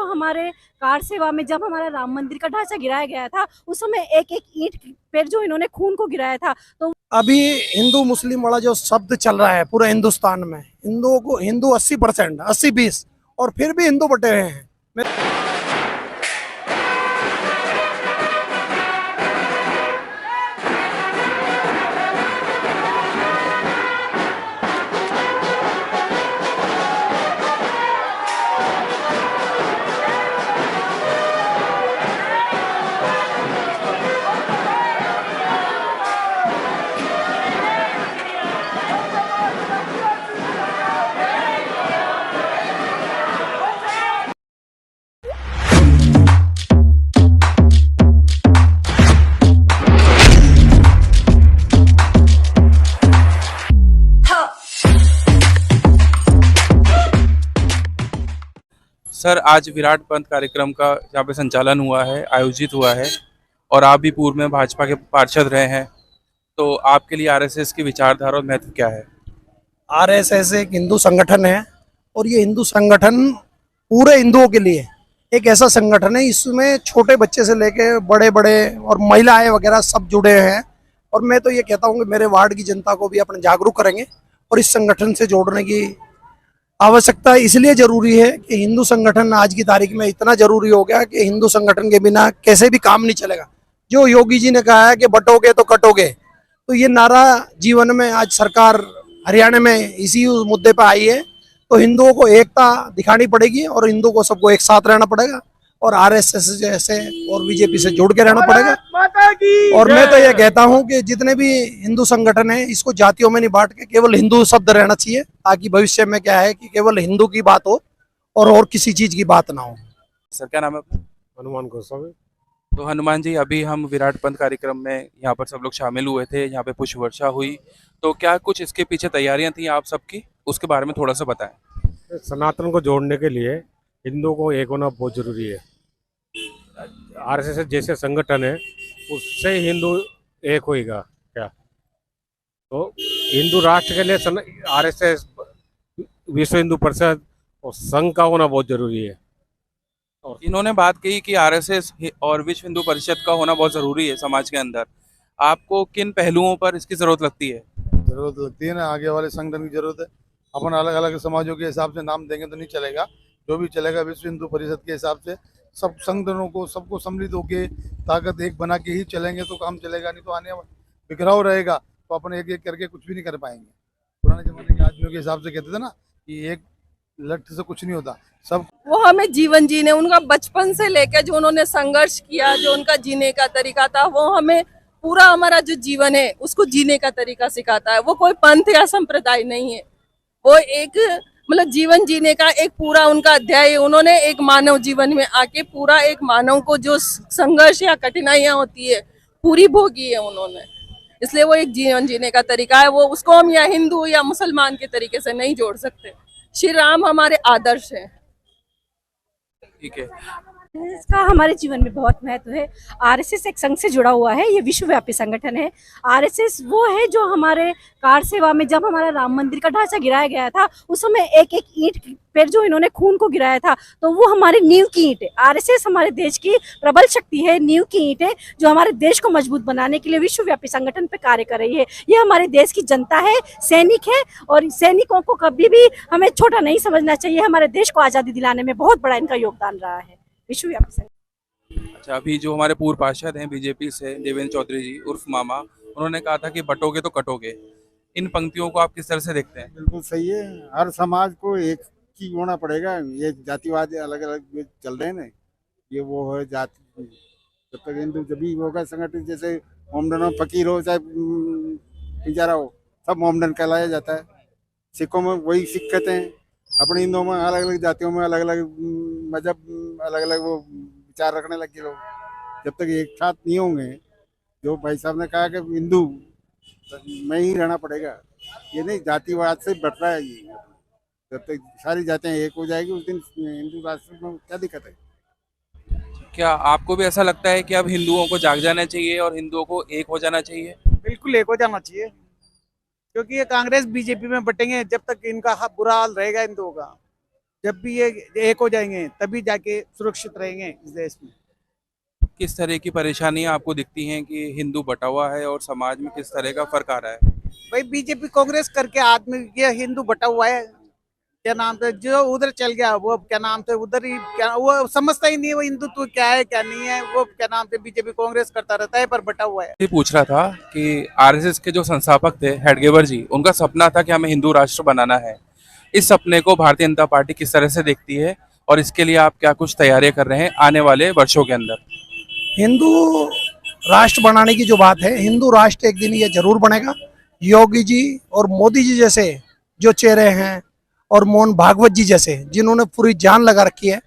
जो हमारे कार सेवा में जब हमारा राम मंदिर का ढांचा गिराया गया था, उस समय एक एक ईंट पर जो इन्होंने खून को गिराया था। तो अभी हिंदू मुस्लिम वाला जो शब्द चल रहा है पूरे हिंदुस्तान में, हिंदुओं को हिंदू 80%, 80-20, और फिर भी हिंदू बटे हुए हैं। सर, आज विराट पंथ कार्यक्रम का यहाँ पे संचालन हुआ है, आयोजित हुआ है, और आप भी पूर्व में भाजपा के पार्षद रहे हैं, तो आपके लिए आरएसएस की विचारधारा और महत्व क्या है? आरएसएस एक हिंदू संगठन है और ये हिंदू संगठन पूरे हिंदुओं के लिए एक ऐसा संगठन है, इसमें छोटे बच्चे से लेके बड़े बड़े और महिलाएं वगैरह सब जुड़े हैं। और मैं तो ये कहता हूँ कि मेरे वार्ड की जनता को भी अपने जागरूक करेंगे और इस संगठन से जोड़ने की आवश्यकता इसलिए जरूरी है कि हिंदू संगठन आज की तारीख में इतना जरूरी हो गया कि हिंदू संगठन के बिना कैसे भी काम नहीं चलेगा। जो योगी जी ने कहा है कि बटोगे तो कटोगे, तो ये नारा जीवन में आज सरकार हरियाणा में इसी मुद्दे पर आई है। तो हिंदुओं को एकता दिखानी पड़ेगी और हिंदुओं को सबको एक साथ रहना पड़ेगा और आरएसएस जैसे और बीजेपी से जुड़ के रहना पड़ेगा। और मैं तो ये कहता हूं कि जितने भी हिंदू संगठन है इसको जातियों में नहीं बांट के केवल हिंदू शब्द रहना चाहिए, ताकि भविष्य में क्या है कि केवल हिंदू की बात हो और किसी चीज की बात ना हो। सर, क्या नाम है आपका? हनुमान गोस्वामी। तो हनुमान जी, अभी हम विराट पंथ कार्यक्रम में यहाँ पर सब लोग शामिल हुए थे, यहाँ पे पुष्प वर्षा हुई, तो क्या कुछ इसके पीछे तैयारियां थी आप सबकी, उसके बारे में थोड़ा सा बताएं। सनातन को जोड़ने के लिए हिंदुओं को एक होना बहुत जरूरी है। आरएसएस जैसे संगठन है उससे हिंदू एक होएगा क्या? तो हिंदू राष्ट्र के लिए आरएसएस, विश्व हिंदू परिषद और संघ का होना बहुत जरूरी है। और इन्होंने बात कही कि आरएसएस और विश्व हिंदू परिषद का होना बहुत जरूरी है समाज के अंदर। आपको किन पहलुओं पर इसकी जरूरत लगती है? जरूरत लगती है ना, आगे वाले संगठन की जरूरत है। अपन अलग अलग समाजों के हिसाब से नाम देंगे तो नहीं चलेगा। जो भी चलेगा विश्व हिंदू परिषद के हिसाब से सब संगठनों को सबको सम्मिलित होकर ताकत एक बना के ही चलेंगे तो काम चलेगा, नहीं तो आने बिखराव रहेगा तो अपन एक एक करके कुछ भी नहीं कर पाएंगे। पुराने जमाने के आदमियों के हिसाब से कहते थे ना कि एक लठ से कुछ नहीं होता। सब वो हमें जीवन जीने, उनका बचपन से लेकर जो उन्होंने संघर्ष किया, जो उनका जीने का तरीका था, वो हमें पूरा हमारा जो जीवन है उसको जीने का तरीका सिखाता है। वो कोई पंथ या संप्रदाय नहीं है, वो एक मतलब जीवन जीने का एक पूरा उनका अध्याय है। उन्होंने एक मानव जीवन में आके पूरा एक मानव को जो संघर्ष या कठिनाइयां होती है पूरी भोगी है उन्होंने, इसलिए वो एक जीवन जीने का तरीका है। वो उसको हम या हिंदू या मुसलमान के तरीके से नहीं जोड़ सकते। श्री राम हमारे आदर्श हैं। ठीक है। इसका हमारे जीवन में बहुत महत्व है। आरएसएस एक संघ से जुड़ा हुआ है, ये विश्वव्यापी संगठन है। आरएसएस वो है जो हमारे कार सेवा में जब हमारा राम मंदिर का ढांचा गिराया गया था, उस समय एक एक ईंट पर जो इन्होंने खून को गिराया था, तो वो हमारी नींव की ईंट है। आरएसएस हमारे देश की प्रबल शक्ति है, नींव की ईंट है, जो हमारे देश को मजबूत बनाने के लिए विश्वव्यापी संगठन पे कार्य कर रही है। ये हमारे देश की जनता है, सैनिक है, और सैनिकों को कभी भी हमें छोटा नहीं समझना चाहिए। हमारे देश को आजादी दिलाने में बहुत बड़ा इनका योगदान रहा है विश्वव्यापी संगठन। अच्छा, अभी जो हमारे पूर्व पार्षद हैं बीजेपी से, देवेंद्र चौधरी जी उर्फ मामा, उन्होंने कहा था कि बटोगे तो कटोगे। इन पंक्तियों को आप किस तरह से देखते हैं? बिल्कुल सही है। हर समाज को एक ही होना पड़ेगा। ये जातिवाद अलग अलग चल रहे हैं ना, ये वो है जाति। जब तक हिंदू जब भी होगा संगठन, जैसे मोमडन हो, फकीर हो चाहे पिंजारा हो, सब मोमडन कहलाया जाता है। सिखों में वही सिख कहते हैं। अपने हिंदुओं में अलग अलग जातियों में अलग अलग मजहब, अलग अलग वो विचार रखने लगे लोग। जब तक एक साथ नहीं होंगे, जो भाई साहब ने कहा कि हिंदू में ही रहना पड़ेगा, ये नहीं जातिवाद से बढ़ रहा है ये। जब तक सारी जातियां एक हो जाएगी उस दिन हिंदू राष्ट्र में क्या दिक्कत है? क्या आपको भी ऐसा लगता है कि अब हिंदुओं को जाग जाना चाहिए और हिंदुओं को एक हो जाना चाहिए? बिल्कुल एक हो जाना चाहिए, क्योंकि ये कांग्रेस बीजेपी में बटेंगे जब तक इनका बुरा हाल रहेगा हिंदुओं का। जब भी ये एक हो जाएंगे तभी जाके सुरक्षित रहेंगे इस देश में। किस तरह की परेशानियां आपको दिखती हैं कि हिंदू बटा हुआ है और समाज में किस तरह का फर्क आ रहा है? भाई बीजेपी कांग्रेस करके आदमी ये हिंदू बटा हुआ है, क्या नाम था जो उधर चल गया वो क्या नाम थे उधर ही, क्या वो समझता ही नहीं है वो हिंदुत्व क्या है क्या नहीं है, वो क्या नाम थे बीजेपी कांग्रेस करता रहता है पर बटा हुआ है। ये पूछ रहा था कि आरएसएस के जो संस्थापक थे हेडगेवर जी, उनका सपना था कि हमें हिंदू राष्ट्र बनाना है। इस सपने को भारतीय जनता पार्टी किस तरह से देखती है और इसके लिए आप क्या कुछ तैयारियां कर रहे हैं आने वाले वर्षों के अंदर? हिंदू राष्ट्र बनाने की जो बात है, हिंदू राष्ट्र एक दिन ये जरूर बनेगा। योगी जी और मोदी जी जैसे जो चेहरे हैं और मोहन भागवत जी जैसे जिन्होंने पूरी जान लगा रखी है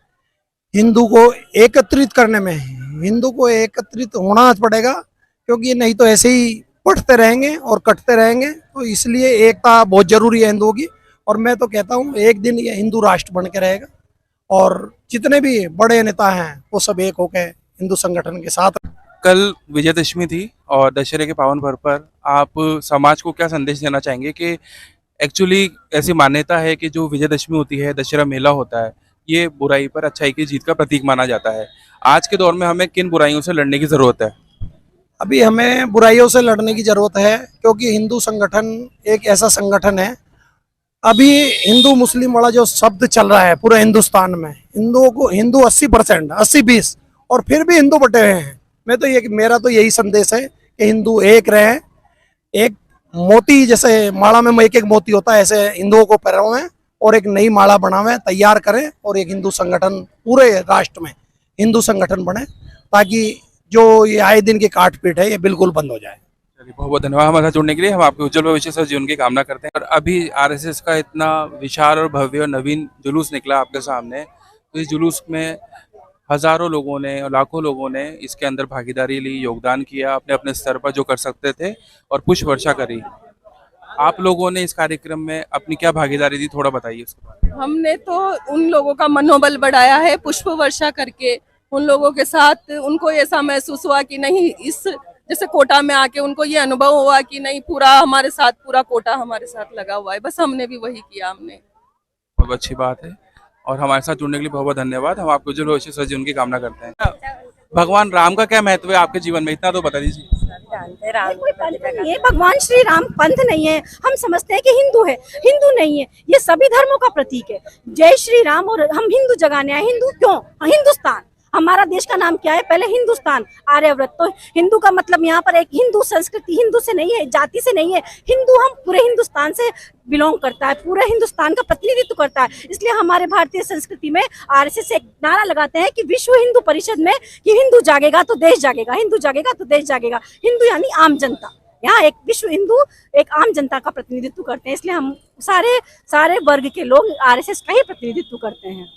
हिंदू को एकत्रित करने में, हिंदू को एकत्रित होना पड़ेगा, क्योंकि नहीं तो ऐसे ही बढ़ते रहेंगे और कटते रहेंगे। तो इसलिए एकता बहुत जरूरी है हिंदुओं की, और मैं तो कहता हूँ एक दिन ये हिंदू राष्ट्र बन के रहेगा और जितने भी बड़े नेता हैं वो सब एक होकर हिंदू संगठन के साथ। कल विजयदशमी थी और दशहरे के पावन पर्व पर आप समाज को क्या संदेश देना चाहेंगे कि एक्चुअली ऐसी मान्यता है कि जो विजयदशमी होती है, दशहरा मेला होता है, ये बुराई पर अच्छाई की जीत का प्रतीक माना जाता है। आज के दौर में हमें किन बुराइयों से लड़ने की जरूरत है? अभी हमें बुराइयों से लड़ने की जरूरत है, क्योंकि हिंदू संगठन एक ऐसा संगठन है, अभी हिंदू मुस्लिम वाला जो शब्द चल रहा है पूरे हिंदुस्तान में, हिंदुओं को हिंदू 80% 80-20 और फिर भी हिंदू बटे हुए हैं। मैं तो ये मेरा तो यही संदेश है कि हिंदू एक रहे, एक मोती जैसे माला में एक एक मोती होता है ऐसे हिंदुओं को पहनावें और एक नई माला बनावें, तैयार करें और एक हिंदू संगठन पूरे राष्ट्र में हिंदू संगठन बने, ताकि जो ये आए दिन की काट पीट है ये बिल्कुल बंद हो जाए। चलिए, बहुत बहुत धन्यवाद हमारे साथ जुड़ने के लिए। हम आपके उज्जवल भविष्य से जीवन की कामना करते हैं। और अभी आरएसएस का इतना विशाल और भव्य और नवीन जुलूस निकला आपके सामने, तो इस जुलूस में हजारों लोगों ने और लाखों लोगों ने इसके अंदर भागीदारी ली, योगदान किया, अपने अपने स्तर पर जो कर सकते थे और पुष्प वर्षा करी। आप लोगों ने इस कार्यक्रम में अपनी क्या भागीदारी दी, थोड़ा बताइए इसके बारे में। हमने तो उन लोगों का मनोबल बढ़ाया है पुष्प वर्षा करके, उन लोगों के साथ उनको ऐसा महसूस हुआ कि नहीं, इस जैसे कोटा में आके उनको ये अनुभव हुआ कि नहीं पूरा हमारे साथ, पूरा कोटा हमारे साथ लगा हुआ है। बस हमने भी वही किया। हमने बहुत अच्छी बात है और हमारे साथ जुड़ने के लिए बहुत बहुत धन्यवाद। हम आपको उज्जवल भविष्य से जीवन की कामना करते हैं। भगवान राम का क्या महत्व है आपके जीवन में, इतना तो बता दीजिए। कोई पंथ नहीं है, भगवान श्री राम पंथ नहीं है। हम समझते हैं कि हिंदू है, हिंदू नहीं है, ये सभी धर्मों का प्रतीक है। जय श्री राम। और हम हिंदू जगाने आए। हिंदू क्यों? हिंदुस्तान, हमारा देश का नाम क्या है? पहले हिंदुस्तान, आर्यव्रत। तो हिंदू का मतलब यहाँ पर एक हिंदू संस्कृति, हिंदू से नहीं है, जाति से नहीं है। हिंदू हम पूरे हिंदुस्तान से बिलोंग करता है, पूरे हिंदुस्तान का प्रतिनिधित्व करता है। इसलिए हमारे भारतीय संस्कृति में आरएसएस एक नारा लगाते हैं कि विश्व हिंदू परिषद में कि हिंदू जागेगा तो देश जागेगा, हिंदू जागेगा तो देश जागेगा। हिंदू यानी आम जनता। यहाँ एक विश्व हिंदू एक आम जनता का प्रतिनिधित्व करते हैं, इसलिए हम सारे वर्ग के लोग आरएसएस का ही प्रतिनिधित्व करते हैं।